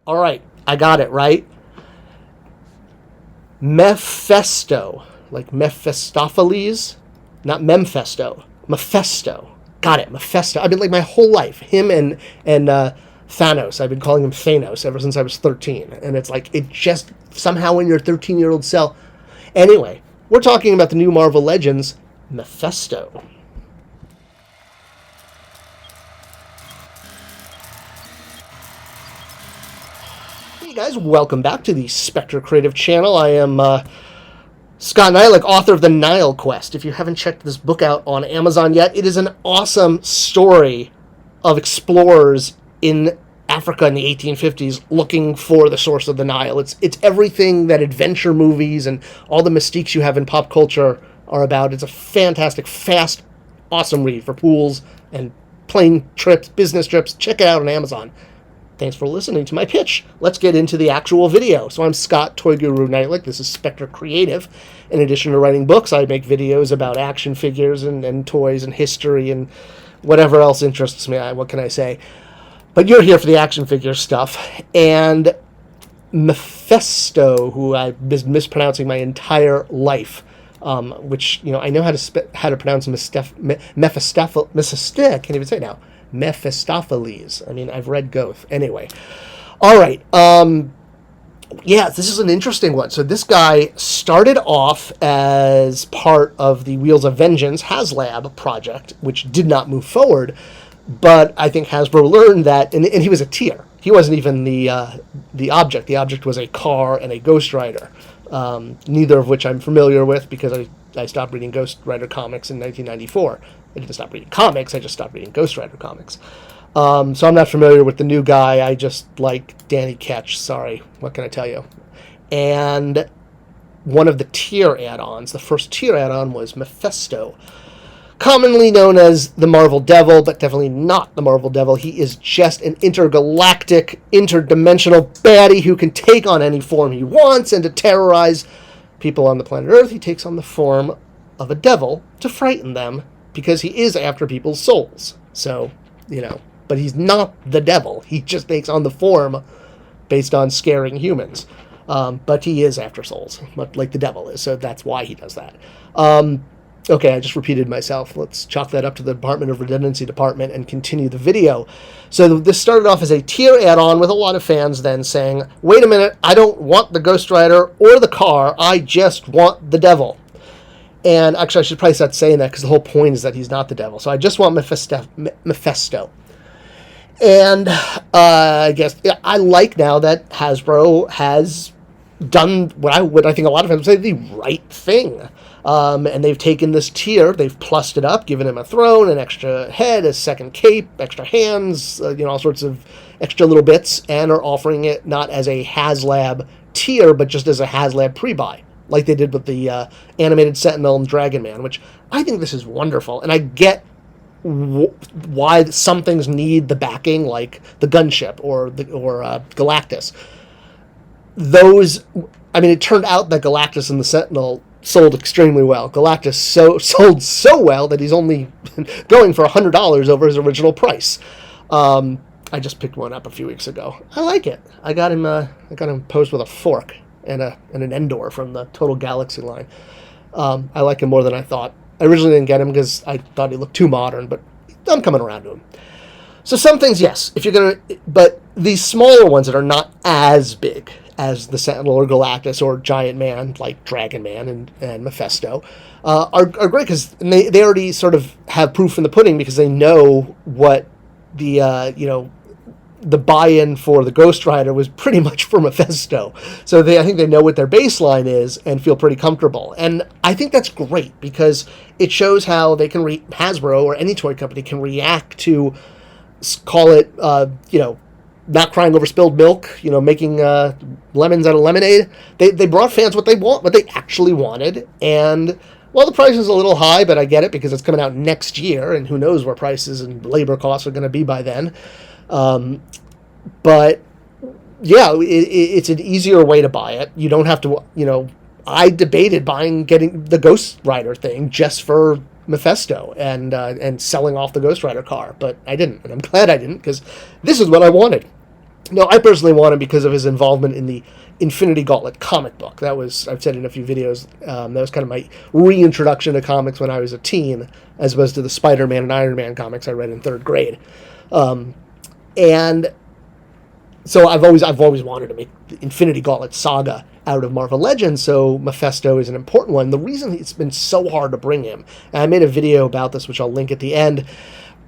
All right, I got it right. Mephisto, like Mephistopheles, not Memphisto. Mephisto. Got it, Mephisto. I've been like my whole life, him and Thanos. I've been calling him Thanos ever since I was 13, and it's like it just somehow in your 13-year-old self. Anyway, we're talking about the new Marvel Legends, Mephisto. Hey guys, welcome back to the Spector Creative channel. I am Scott Neitlich, author of The Nile Quest. If you haven't checked this book out on Amazon yet, it is an awesome story of explorers in Africa in the 1850s looking for the source of the Nile. It's everything that adventure movies and all the mystiques you have in pop culture are about. It's a fantastic, fast, awesome read for pools and plane trips, business trips. Check it out on Amazon. Thanks for listening to my pitch. Let's get into the actual video. So I'm Scott, Toy Guru Neitlich. This is Spector Creative. In addition to writing books, I make videos about action figures and toys and history and whatever else interests me. What can I say? But you're here for the action figure stuff. And Mephisto, who I've been mispronouncing my entire life, which, I know how to pronounce Mephistopheles. I can't even say it now. Mephistopheles. I mean, I've read Goethe. Anyway. All right. Yeah, this is an interesting one. So this guy started off as part of the Wheels of Vengeance HasLab project, which did not move forward. But I think Hasbro learned that, and he was a tier. He wasn't even the object. The object was a car and a Ghost Rider, neither of which I'm familiar with because I stopped reading Ghost Rider comics in 1994. I didn't stop reading comics, I just stopped reading Ghost Rider comics. So I'm not familiar with the new guy. I just like Danny Ketch. Sorry, what can I tell you? And one of the tier add-ons, the first tier add-on was Mephisto, commonly known as the Marvel Devil, but definitely not the Marvel Devil. He is just an intergalactic, interdimensional baddie who can take on any form he wants, and to terrorize people on the planet Earth, he takes on the form of a devil to frighten them, because he is after people's souls. So, but he's not the devil. He just takes on the form based on scaring humans. But he is after souls, like the devil is. So that's why he does that. Okay, I just repeated myself. Let's chalk that up to the Department of Redundancy department and continue the video. So this started off as a tier add-on with a lot of fans then saying, wait a minute, I don't want the Ghost Rider or the car. I just want the devil. And actually, I should probably start saying that because the whole point is that he's not the devil. So I just want Mephisto. And I guess I like now that Hasbro has done what I think a lot of fans would say the right thing. And they've taken this tier, they've plussed it up, given him a throne, an extra head, a second cape, extra hands, all sorts of extra little bits, and are offering it not as a HasLab tier, but just as a HasLab pre-buy, like they did with the animated Sentinel and Dragon Man, which I think this is wonderful. And I get why some things need the backing, like the gunship or Galactus. It turned out that Galactus and the Sentinel sold extremely well. Galactus sold so well that he's only going for $100 over his original price. I just picked one up a few weeks ago. I like it. I got him posed with a fork and an Endor from the Total Galaxy line. I like him more than I thought. I originally didn't get him because I thought he looked too modern, but I'm coming around to him. So some things, yes, but these smaller ones that are not as big as the Sentinel or Galactus or Giant Man, like Dragon Man and Mephisto, are great because they already sort of have proof in the pudding because they know what the buy-in for the Ghost Rider was pretty much for Mephisto. So I think they know what their baseline is and feel pretty comfortable. And I think that's great because it shows how they can Hasbro or any toy company can react to, call it, not crying over spilled milk, making lemons out of lemonade. They brought fans what they actually wanted. And while the price is a little high, but I get it because it's coming out next year, and who knows where prices and labor costs are going to be by then. But yeah, it's an easier way to buy it. You don't have to, I debated getting the Ghost Rider thing just for Mephisto and selling off the Ghost Rider car, but I didn't, and I'm glad I didn't because this is what I wanted. No, I personally want him because of his involvement in the Infinity Gauntlet comic book. That was, I've said in a few videos, that was kind of my reintroduction to comics when I was a teen, as opposed to the Spider-Man and Iron Man comics I read in 3rd grade. And so I've always wanted to make the Infinity Gauntlet saga out of Marvel Legends, so Mephisto is an important one. The reason it's been so hard to bring him, and I made a video about this, which I'll link at the end,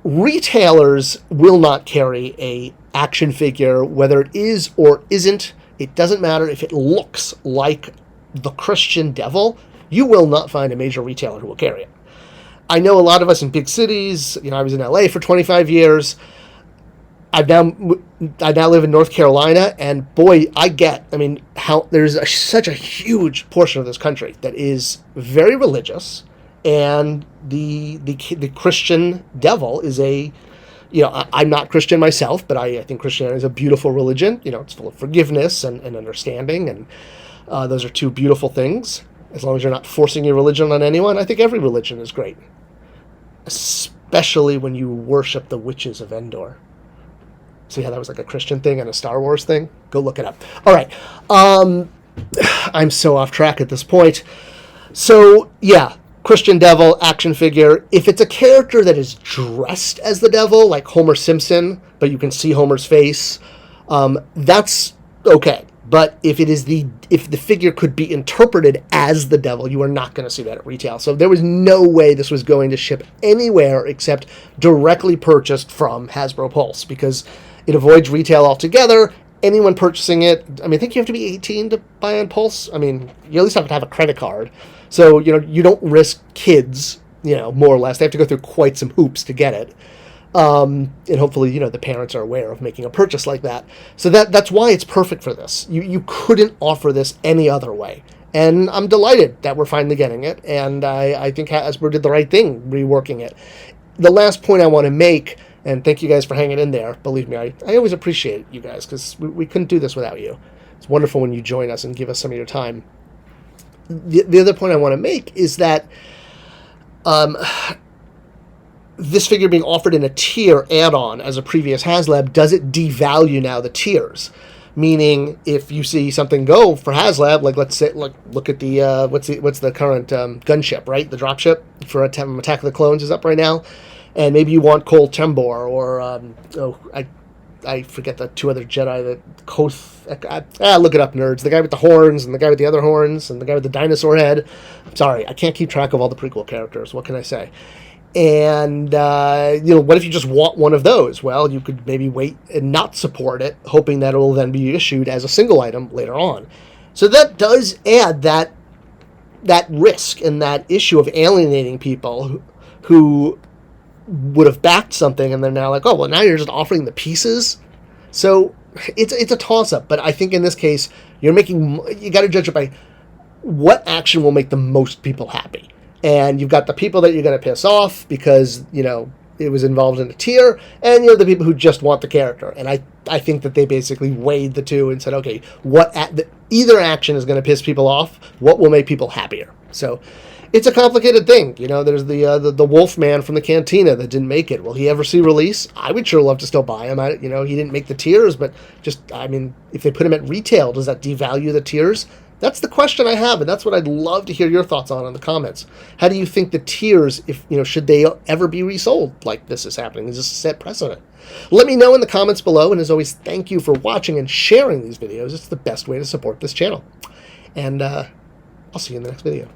retailers will not carry a action figure, whether it is or isn't. It doesn't matter if it looks like the Christian Devil. You will not find a major retailer who will carry it. I know a lot of us in big cities. I was in LA for 25 years. I now live in North Carolina, and boy, how there's such a huge portion of this country that is very religious, and the Christian Devil is a, I'm not Christian myself, but I think Christianity is a beautiful religion. It's full of forgiveness and understanding, and those are two beautiful things. As long as you're not forcing your religion on anyone, I think every religion is great, especially when you worship the witches of Endor. See how that was like a Christian thing and a Star Wars thing? Go look it up. All right. I'm so off track at this point. So, yeah, Christian Devil, action figure. If it's a character that is dressed as the devil, like Homer Simpson, but you can see Homer's face, that's okay. But if the figure could be interpreted as the devil, you are not going to see that at retail. So there was no way this was going to ship anywhere except directly purchased from Hasbro Pulse, because it avoids retail altogether. Anyone purchasing it, I think you have to be 18 to buy on Pulse. You at least have to have a credit card. So, you don't risk kids, more or less. They have to go through quite some hoops to get it. And hopefully, the parents are aware of making a purchase like that. So that's why it's perfect for this. You couldn't offer this any other way. And I'm delighted that we're finally getting it. And I think Hasbro did the right thing reworking it. The last point I want to make, and thank you guys for hanging in there. Believe me, I always appreciate you guys, because we couldn't do this without you. It's wonderful when you join us and give us some of your time. The other point I want to make is that this figure being offered in a tier add-on as a previous HasLab, does it devalue now the tiers? Meaning, if you see something go for HasLab, like let's say, look at the what's the current gunship, right? The dropship for Attack of the Clones is up right now, and maybe you want Cole Tembor or I forget the two other Jedi that Koth. Look it up, nerds. The guy with the horns and the guy with the other horns and the guy with the dinosaur head. I'm sorry, I can't keep track of all the prequel characters. What can I say? And, what if you just want one of those? Well, you could maybe wait and not support it, hoping that it will then be issued as a single item later on. So that does add that risk and that issue of alienating people who would have backed something, and they're now like, oh, well, now you're just offering the pieces. So it's a toss-up. But I think in this case, you got to judge it by what action will make the most people happy. And you've got the people that you're going to piss off because, it was involved in a tier, and the people who just want the character. And I think that they basically weighed the two and said, okay, either action is going to piss people off, what will make people happier? So it's a complicated thing. There's the wolf man from the cantina that didn't make it. Will he ever see release? I would sure love to still buy him. He didn't make the tiers, but if they put him at retail, does that devalue the tiers? That's the question I have, and that's what I'd love to hear your thoughts on in the comments. How do you think the tiers, should they ever be resold like this is happening? Is this a set precedent? Let me know in the comments below, and as always, thank you for watching and sharing these videos. It's the best way to support this channel. And I'll see you in the next video.